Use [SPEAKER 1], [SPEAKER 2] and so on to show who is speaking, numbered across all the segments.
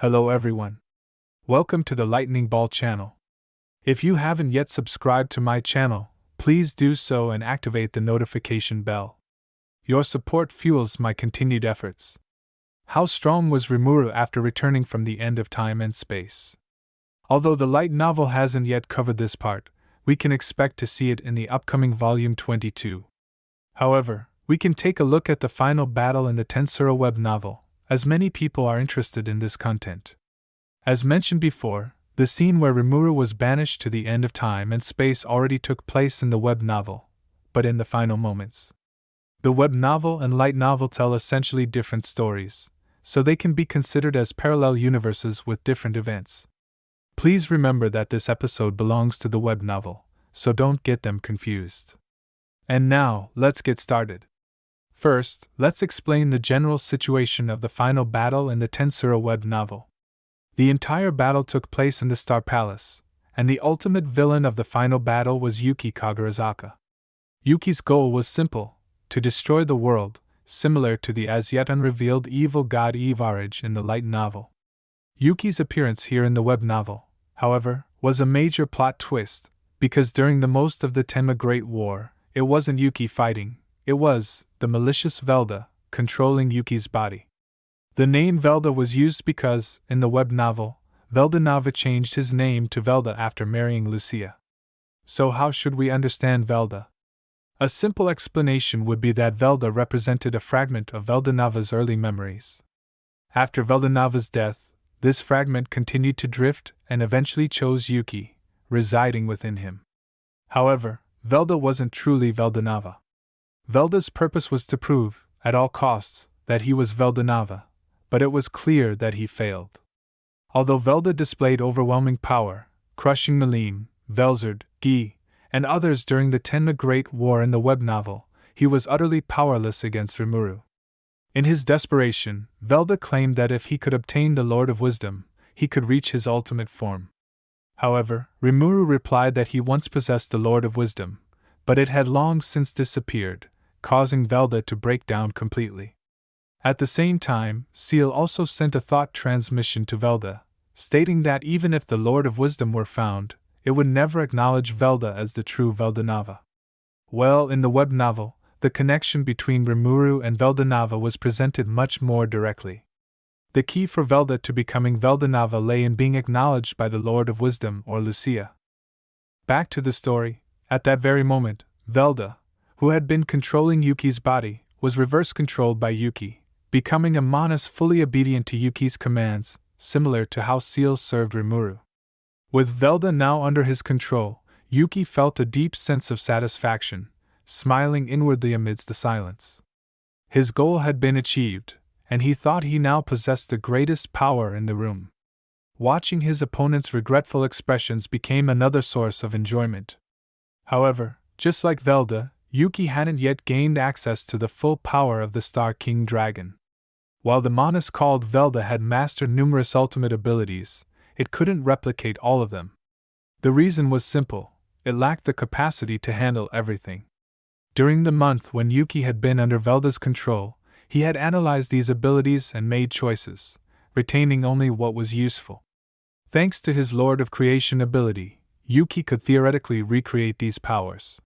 [SPEAKER 1] Hello everyone. Welcome to the Lightning Ball channel. If you haven't yet subscribed to my channel, please do so and activate the notification bell. Your support fuels my continued efforts. How strong was Rimuru after returning from the end of time and space? Although the light novel hasn't yet covered this part, we can expect to see it in the upcoming Volume 22. However, we can take a look at the final battle in the Tensura web novel, as many people are interested in this content. As mentioned before, the scene where Rimuru was banished to the end of time and space already took place in the web novel, but in the final moments. The web novel and light novel tell essentially different stories, so they can be considered as parallel universes with different events. Please remember that this episode belongs to the web novel, so don't get them confused. And now, let's get started. First, let's explain the general situation of the final battle in the Tensura web novel. The entire battle took place in the Star Palace, and the ultimate villain of the final battle was Yuki Kagarazaka. Yuki's goal was simple: to destroy the world, similar to the as yet unrevealed evil god Evarage in the light novel. Yuki's appearance here in the web novel, however, was a major plot twist, because during the most of the Tenma Great War, it wasn't Yuki fighting, it was the malicious Velda controlling Yuki's body. The name Velda was used because, in the web novel, Veldanava changed his name to Velda after marrying Lucia. So how should we understand Velda? A simple explanation would be that Velda represented a fragment of Veldanava's early memories. After Veldanava's death, this fragment continued to drift and eventually chose Yuki, residing within him. However, Velda wasn't truly Veldanava. Velda's purpose was to prove, at all costs, that he was Veldanava, but it was clear that he failed. Although Velda displayed overwhelming power, crushing Melim, Velzard, Guy, and others during the Tenma Great War in the web novel, he was utterly powerless against Rimuru. In his desperation, Velda claimed that if he could obtain the Lord of Wisdom, he could reach his ultimate form. However, Rimuru replied that he once possessed the Lord of Wisdom, but it had long since disappeared, causing Velda to break down completely. At the same time, Seal also sent a thought transmission to Velda, stating that even if the Lord of Wisdom were found, it would never acknowledge Velda as the true Veldanava. Well, in the web novel, the connection between Rimuru and Veldanava was presented much more directly. The key for Velda to becoming Veldanava lay in being acknowledged by the Lord of Wisdom or Lucia. Back to the story, at that very moment, Velda, who had been controlling Yuki's body, was reverse-controlled by Yuki, becoming a Manas fully obedient to Yuki's commands, similar to how Seal served Rimuru. With Velda now under his control, Yuki felt a deep sense of satisfaction, smiling inwardly amidst the silence. His goal had been achieved, and he thought he now possessed the greatest power in the room. Watching his opponent's regretful expressions became another source of enjoyment. However, just like Velda, Yuki hadn't yet gained access to the full power of the Star King Dragon. While the Manas called Velda had mastered numerous ultimate abilities, it couldn't replicate all of them. The reason was simple: it lacked the capacity to handle everything. During the month when Yuki had been under Velda's control, he had analyzed these abilities and made choices, retaining only what was useful. Thanks to his Lord of Creation ability, Yuki could theoretically recreate these powers.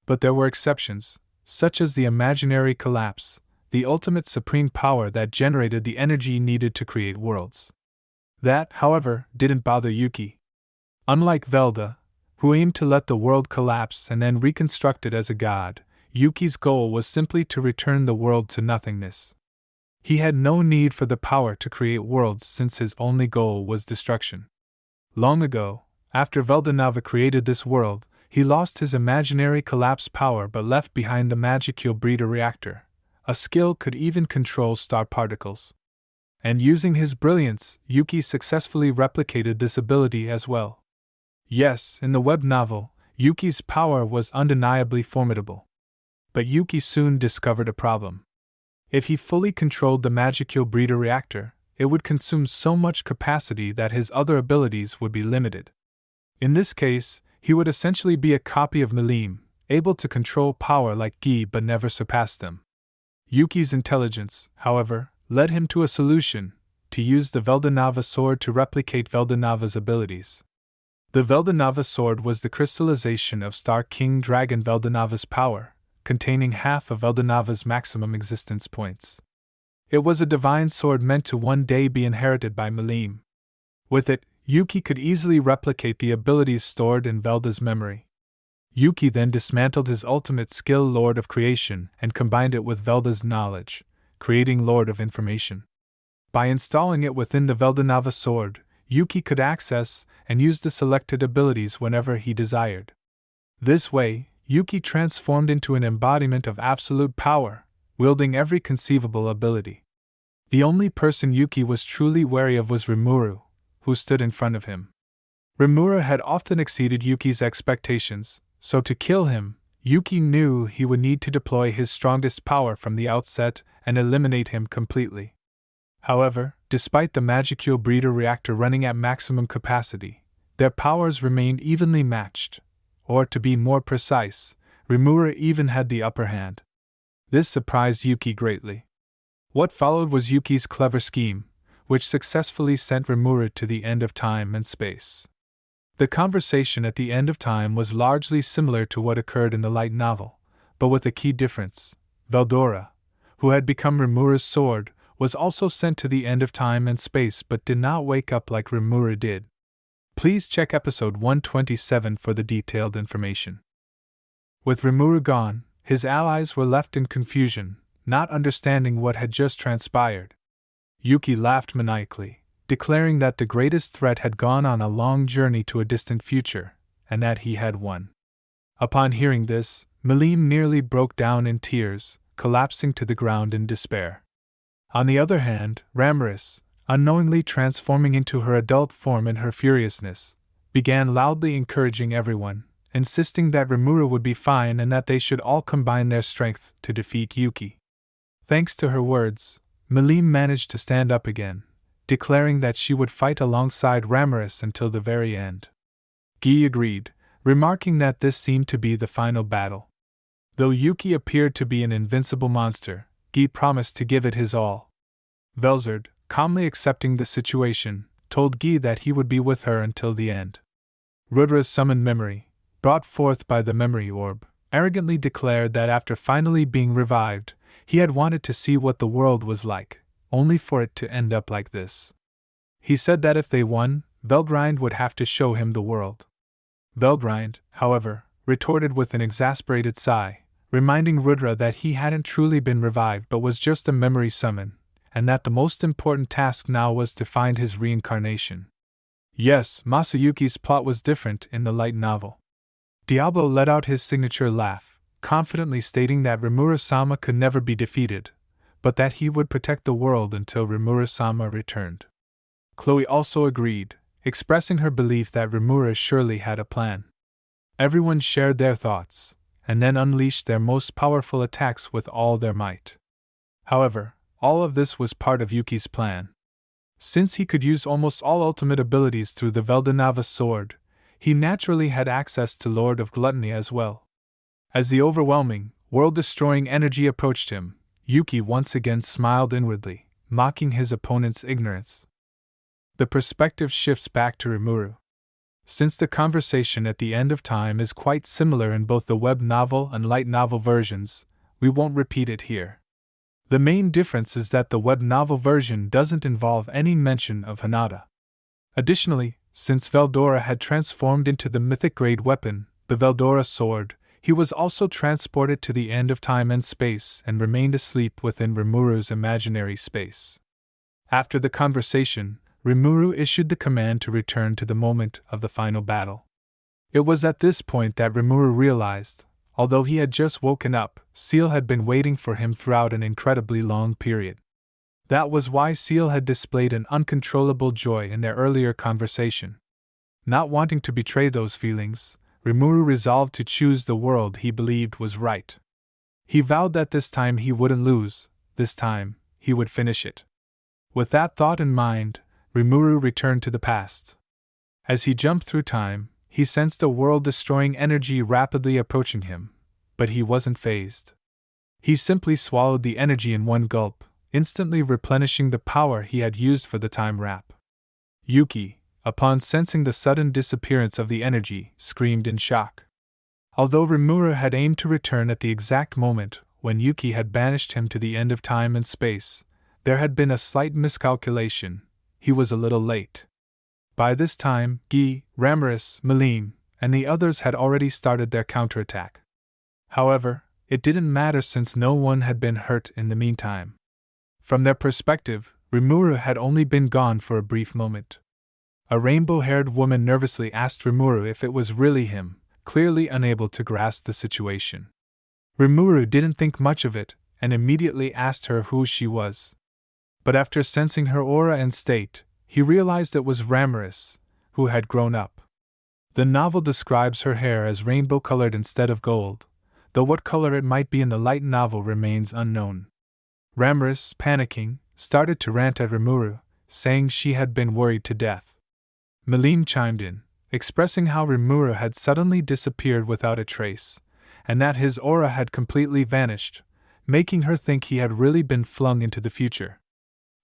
[SPEAKER 1] But there were exceptions, such as the imaginary collapse, the ultimate supreme power that generated the energy needed to create worlds. That, however, didn't bother Yuki. Unlike Velda, who aimed to let the world collapse and then reconstruct it as a god, Yuki's goal was simply to return the world to nothingness. He had no need for the power to create worlds since his only goal was destruction. Long ago, after Veldanava created this world, he lost his imaginary collapse power but left behind the Magicule Breeder Reactor. A skill could even control star particles. And using his brilliance, Yuki successfully replicated this ability as well. Yes, in the web novel, Yuki's power was undeniably formidable. But Yuki soon discovered a problem. If he fully controlled the Magicule Breeder Reactor, it would consume so much capacity that his other abilities would be limited. In this case, he would essentially be a copy of Melim, able to control power like Guy but never surpass them. Yuki's intelligence, however, led him to a solution: to use the Veldanava sword to replicate Veldanava's abilities. The Veldanava sword was the crystallization of Star King Dragon Veldanava's power, containing half of Veldanava's maximum existence points. It was a divine sword meant to one day be inherited by Malim. With it, Yuki could easily replicate the abilities stored in Velda's memory. Yuki then dismantled his ultimate skill, Lord of Creation, and combined it with Velda's knowledge, creating Lord of Information. By installing it within the Veldanava sword, Yuki could access and use the selected abilities whenever he desired. This way, Yuki transformed into an embodiment of absolute power, wielding every conceivable ability. The only person Yuki was truly wary of was Rimuru, who stood in front of him. Rimuru had often exceeded Yuki's expectations, so to kill him, Yuki knew he would need to deploy his strongest power from the outset and eliminate him completely. However, despite the Magicule Breeder reactor running at maximum capacity, their powers remained evenly matched, or to be more precise, Rimuru even had the upper hand. This surprised Yuki greatly. What followed was Yuki's clever scheme, which successfully sent Rimuru to the end of time and space. The conversation at the end of time was largely similar to what occurred in the light novel, but with a key difference. Veldora, who had become Rimuru's sword, was also sent to the end of time and space but did not wake up like Rimuru did. Please check episode 127 for the detailed information. With Rimuru gone, his allies were left in confusion, not understanding what had just transpired. Yuki laughed maniacally, declaring that the greatest threat had gone on a long journey to a distant future, and that he had won. Upon hearing this, Malim nearly broke down in tears, collapsing to the ground in despair. On the other hand, Ramiris, unknowingly transforming into her adult form in her furiousness, began loudly encouraging everyone, insisting that Rimuru would be fine and that they should all combine their strength to defeat Yuki. Thanks to her words, Malim managed to stand up again, declaring that she would fight alongside Ramiris until the very end. Guy agreed, remarking that this seemed to be the final battle. Though Yuki appeared to be an invincible monster, Guy promised to give it his all. Velzard, calmly accepting the situation, told Guy that he would be with her until the end. Rudra's summoned memory, brought forth by the memory orb, arrogantly declared that after finally being revived, he had wanted to see what the world was like, only for it to end up like this. He said that if they won, Veldrind would have to show him the world. Veldrind, however, retorted with an exasperated sigh, reminding Rudra that he hadn't truly been revived but was just a memory summon, and that the most important task now was to find his reincarnation. Yes, Masayuki's plot was different in the light novel. Diablo let out his signature laugh, confidently stating that Rimuru-sama could never be defeated, but that he would protect the world until Rimuru-sama returned. Chloe also agreed, expressing her belief that Rimuru surely had a plan. Everyone shared their thoughts, and then unleashed their most powerful attacks with all their might. However, all of this was part of Yuki's plan. Since he could use almost all ultimate abilities through the Veldanava sword, he naturally had access to Lord of Gluttony as well. As the overwhelming, world-destroying energy approached him, Yuki once again smiled inwardly, mocking his opponent's ignorance. The perspective shifts back to Rimuru. Since the conversation at the end of time is quite similar in both the web novel and light novel versions, we won't repeat it here. The main difference is that the web novel version doesn't involve any mention of Hinata. Additionally, since Veldora had transformed into the mythic-grade weapon, the Veldora sword, he was also transported to the end of time and space and remained asleep within Rimuru's imaginary space. After the conversation, Rimuru issued the command to return to the moment of the final battle. It was at this point that Rimuru realized, although he had just woken up, Seal had been waiting for him throughout an incredibly long period. That was why Seal had displayed an uncontrollable joy in their earlier conversation. Not wanting to betray those feelings, Rimuru resolved to choose the world he believed was right. He vowed that this time he wouldn't lose, this time he would finish it. With that thought in mind, Rimuru returned to the past. As he jumped through time, he sensed a world-destroying energy rapidly approaching him, but he wasn't fazed. He simply swallowed the energy in one gulp, instantly replenishing the power he had used for the time wrap. Yuki, upon sensing the sudden disappearance of the energy, screamed in shock. Although Rimuru had aimed to return at the exact moment when Yuki had banished him to the end of time and space, there had been a slight miscalculation. He was a little late. By this time, Guy, Ramirez, Melim, and the others had already started their counterattack. However, it didn't matter since no one had been hurt in the meantime. From their perspective, Rimuru had only been gone for a brief moment. A rainbow-haired woman nervously asked Rimuru if it was really him, clearly unable to grasp the situation. Rimuru didn't think much of it, and immediately asked her who she was. But after sensing her aura and state, he realized it was Ramirez, who had grown up. The novel describes her hair as rainbow-colored instead of gold, though what color it might be in the light novel remains unknown. Ramirez, panicking, started to rant at Rimuru, saying she had been worried to death. Melim chimed in, expressing how Rimuru had suddenly disappeared without a trace, and that his aura had completely vanished, making her think he had really been flung into the future.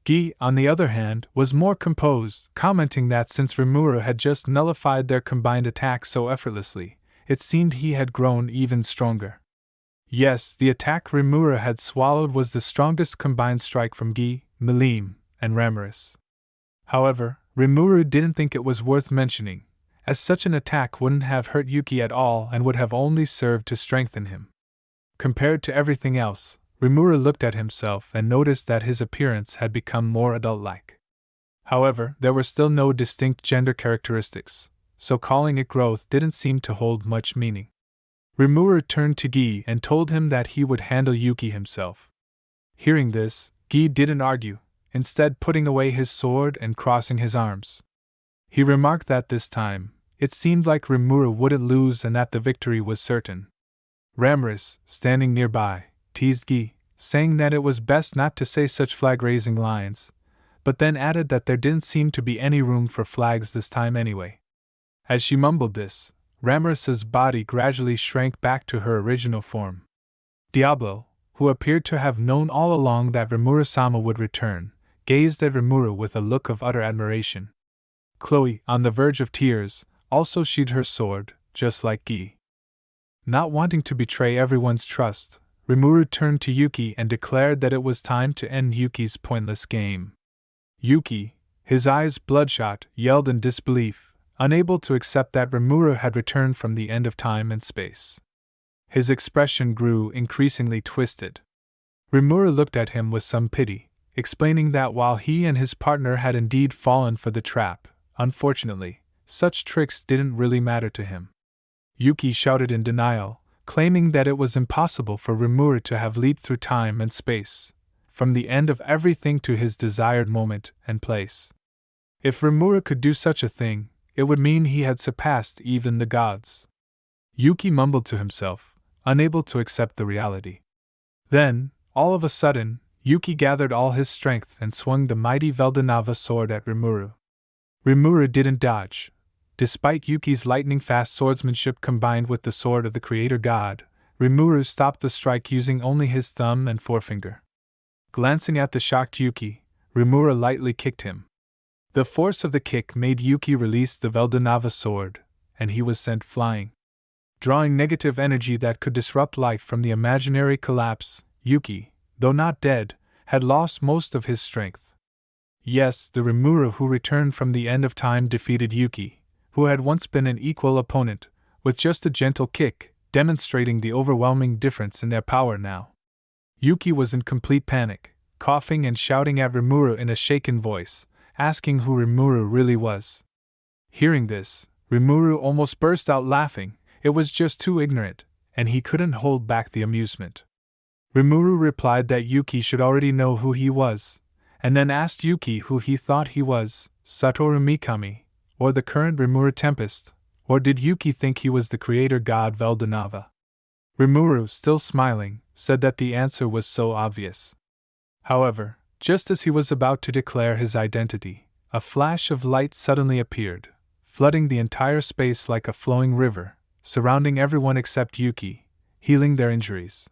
[SPEAKER 1] Guy, on the other hand, was more composed, commenting that since Rimuru had just nullified their combined attack so effortlessly, it seemed he had grown even stronger. Yes, the attack Rimuru had swallowed was the strongest combined strike from Guy, Melim, and Ramirez. However, Rimuru didn't think it was worth mentioning, as such an attack wouldn't have hurt Yuki at all and would have only served to strengthen him. Compared to everything else, Rimuru looked at himself and noticed that his appearance had become more adult-like. However, there were still no distinct gender characteristics, so calling it growth didn't seem to hold much meaning. Rimuru turned to Guy and told him that he would handle Yuki himself. Hearing this, Guy didn't argue, instead putting away his sword and crossing his arms. He remarked that this time, it seemed like Rimuru wouldn't lose and that the victory was certain. Ramirez, standing nearby, teased Guy, saying that it was best not to say such flag-raising lines, but then added that there didn't seem to be any room for flags this time anyway. As she mumbled this, Ramirez's body gradually shrank back to her original form. Diablo, who appeared to have known all along that Rimuru-sama would return, gazed at Rimuru with a look of utter admiration. Chloe, on the verge of tears, also sheathed her sword, just like Guy. Not wanting to betray everyone's trust, Rimuru turned to Yuki and declared that it was time to end Yuki's pointless game. Yuki, his eyes bloodshot, yelled in disbelief, unable to accept that Rimuru had returned from the end of time and space. His expression grew increasingly twisted. Rimuru looked at him with some pity, explaining that while he and his partner had indeed fallen for the trap, unfortunately, such tricks didn't really matter to him. Yuki shouted in denial, claiming that it was impossible for Rimuru to have leaped through time and space, from the end of everything to his desired moment and place. If Rimuru could do such a thing, it would mean he had surpassed even the gods. Yuki mumbled to himself, unable to accept the reality. Then, all of a sudden, Yuki gathered all his strength and swung the mighty Veldanava sword at Rimuru. Rimuru didn't dodge. Despite Yuki's lightning-fast swordsmanship combined with the sword of the creator god, Rimuru stopped the strike using only his thumb and forefinger. Glancing at the shocked Yuki, Rimuru lightly kicked him. The force of the kick made Yuki release the Veldanava sword, and he was sent flying. Drawing negative energy that could disrupt life from the imaginary collapse, Yuki, though not dead, had lost most of his strength. Yes, the Rimuru who returned from the end of time defeated Yuki, who had once been an equal opponent, with just a gentle kick, demonstrating the overwhelming difference in their power now. Yuki was in complete panic, coughing and shouting at Rimuru in a shaken voice, asking who Rimuru really was. Hearing this, Rimuru almost burst out laughing. It was just too ignorant, and he couldn't hold back the amusement. Rimuru replied that Yuki should already know who he was, and then asked Yuki who he thought he was, Satoru Mikami, or the current Rimuru Tempest, or did Yuki think he was the creator god Veldanava? Rimuru, still smiling, said that the answer was so obvious. However, just as he was about to declare his identity, a flash of light suddenly appeared, flooding the entire space like a flowing river, surrounding everyone except Yuki, healing their injuries.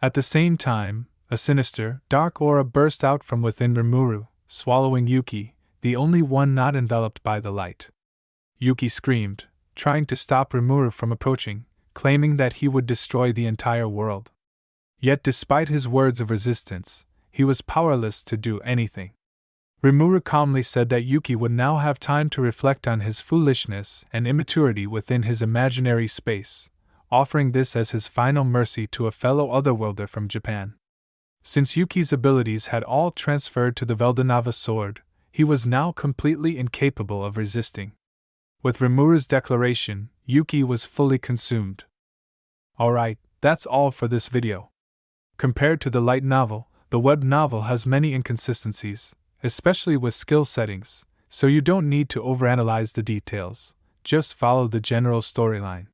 [SPEAKER 1] At the same time, A sinister, dark aura burst out from within Rimuru, swallowing Yuki, the only one not enveloped by the light. Yuki screamed, trying to stop Rimuru from approaching, claiming that he would destroy the entire world. Yet despite his words of resistance, he was powerless to do anything. Rimuru calmly said that Yuki would now have time to reflect on his foolishness and immaturity within his imaginary space, offering this as his final mercy to a fellow otherworlder from Japan. Since Yuki's abilities had all transferred to the Veldanava sword, he was now completely incapable of resisting. With Rimuru's declaration, Yuki was fully consumed. Alright, that's all for this video. Compared to the light novel, the web novel has many inconsistencies, especially with skill settings, so you don't need to overanalyze the details, just follow the general storyline.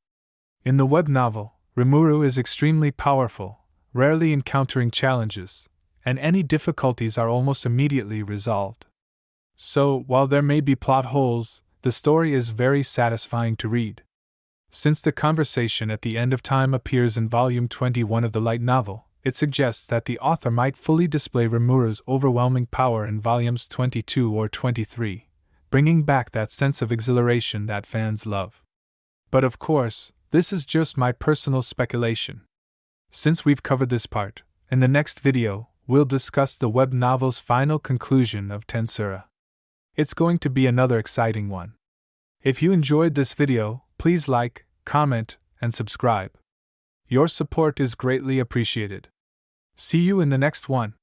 [SPEAKER 1] In the web novel, Rimuru is extremely powerful, rarely encountering challenges, and any difficulties are almost immediately resolved. So, while there may be plot holes, the story is very satisfying to read. Since the conversation at the end of time appears in volume 21 of the light novel, it suggests that the author might fully display Rimuru's overwhelming power in volumes 22 or 23, bringing back that sense of exhilaration that fans love. But of course, this is just my personal speculation. Since we've covered this part, in the next video, we'll discuss the web novel's final conclusion of Tensura. It's going to be another exciting one. If you enjoyed this video, please like, comment, and subscribe. Your support is greatly appreciated. See you in the next one.